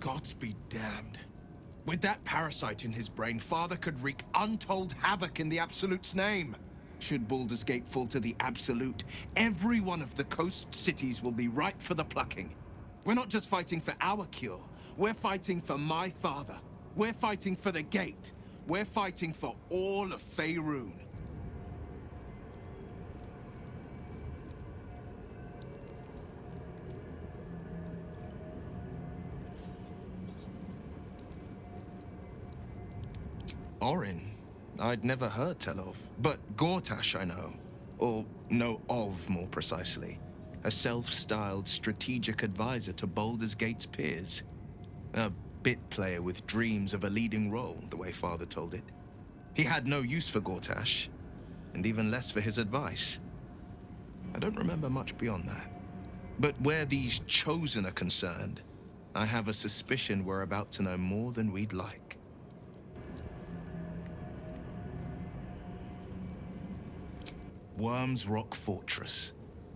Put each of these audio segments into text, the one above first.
Gods be damned. With that parasite in his brain, Father could wreak untold havoc in the Absolute's name. Should Baldur's Gate fall to the Absolute, every one of the coast cities will be ripe for the plucking. We're not just fighting for our cure, we're fighting for my father. We're fighting for the Gate. We're fighting for all of Faerun. Orin? I'd never heard tell of, but Gortash I know. Or know of, more precisely. A self-styled strategic advisor to Baldur's Gate's peers. A bit player with dreams of a leading role, the way Father told it. He had no use for Gortash, and even less for his advice. I don't remember much beyond that. But where these Chosen are concerned, I have a suspicion we're about to know more than we'd like. Worm's Rock Fortress.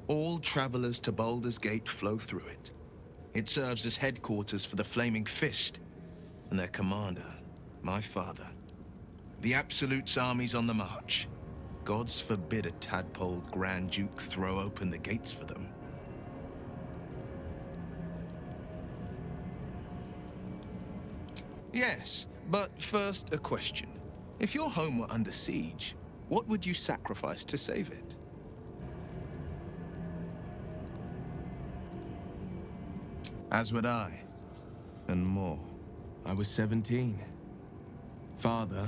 All travelers to Baldur's Gate flow through it. It serves as headquarters for the Flaming Fist, and their commander, my father. The Absolute's army's on the march. Gods forbid a tadpole Grand Duke throw open the gates for them. Yes, but first a question. If your home were under siege, what would you sacrifice to save it? As would I, and more. I was 17. Father,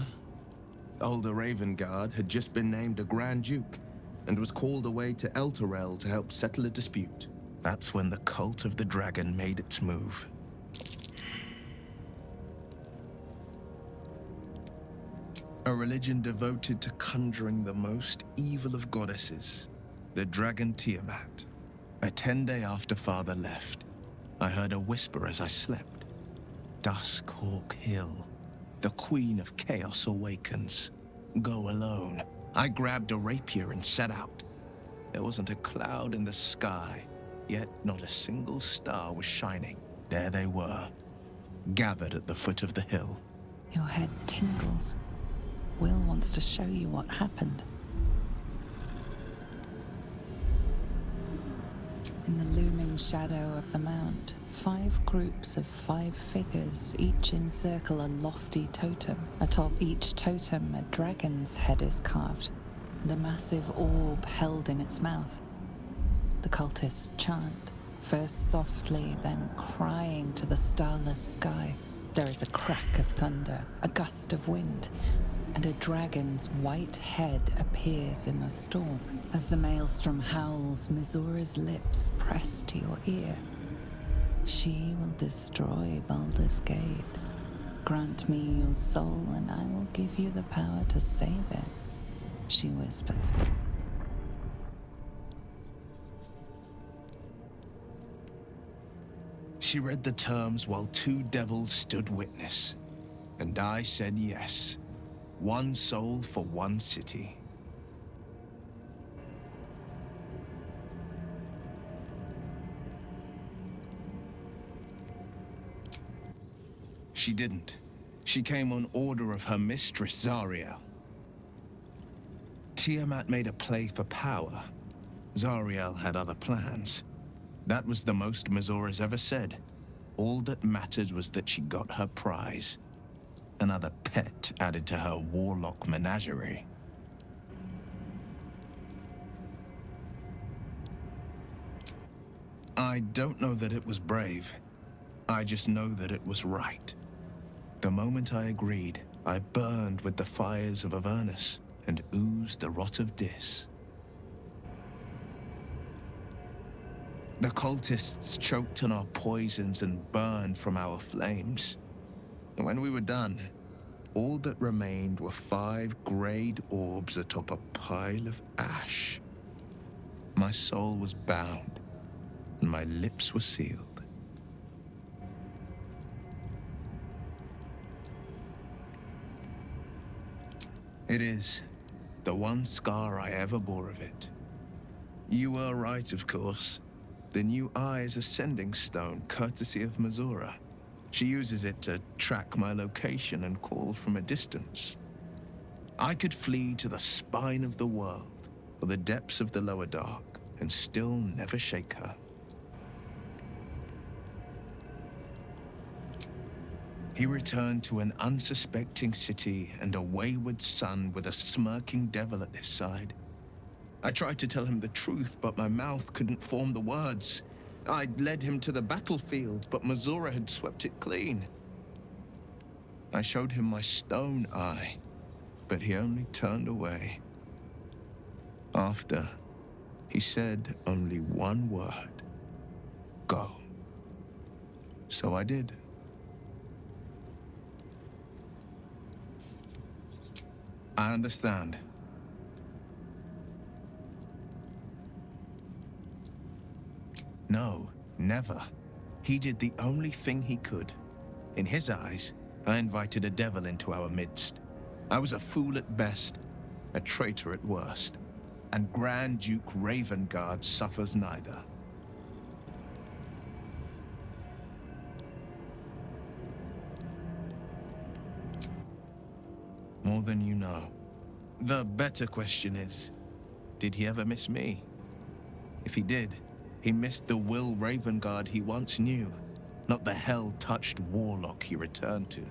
older Ravengard, had just been named a Grand Duke, and was called away to Elturel to help settle a dispute. That's when the Cult of the Dragon made its move. A religion devoted to conjuring the most evil of goddesses, the dragon Tiamat. A 10-day after Father left, I heard a whisper as I slept. Duskhawk Hill, the Queen of Chaos awakens. Go alone. I grabbed a rapier and set out. There wasn't a cloud in the sky, yet not a single star was shining. There they were, gathered at the foot of the hill. Your head tingles. Wyll wants to show you what happened. In the looming shadow of the mount, 5 groups of 5 figures each encircle a lofty totem. Atop each totem, a dragon's head is carved, and a massive orb held in its mouth. The cultists chant, first softly, then crying to the starless sky. There is a crack of thunder, a gust of wind, and a dragon's white head appears in the storm. As the maelstrom howls, Mizora's lips press to your ear. She will destroy Baldur's Gate. Grant me your soul, and I will give you the power to save it, she whispers. She read the terms while 2 devils stood witness, and I said yes. 1 soul for 1 city. She didn't. She came on order of her mistress, Zariel. Tiamat made a play for power. Zariel had other plans. That was the most Mizora's ever said. All that mattered was that she got her prize. Another pet added to her warlock menagerie. I don't know that it was brave. I just know that it was right. The moment I agreed, I burned with the fires of Avernus and oozed the rot of Dis. The cultists choked on our poisons and burned from our flames. When we were done, all that remained were 5 grayed orbs atop a pile of ash. My soul was bound, and my lips were sealed. It is the one scar I ever bore of it. You were right, of course. The new eye is a sending stone, courtesy of Mizora. She uses it to track my location and call from a distance. I could flee to the spine of the world or the depths of the lower dark and still never shake her. He returned to an unsuspecting city and a wayward son with a smirking devil at his side. I tried to tell him the truth, but my mouth couldn't form the words. I'd led him to the battlefield, but Mizora had swept it clean. I showed him my stone eye, but he only turned away. After, he said only one word: go. So I did. I understand. No, never. He did the only thing he could. In his eyes, I invited a devil into our midst. I was a fool at best, a traitor at worst. And Grand Duke Ravengard suffers neither. More than you know. The better question is, did he ever miss me? If he did, he missed the Wyll Ravengard he once knew, not the hell-touched warlock he returned to.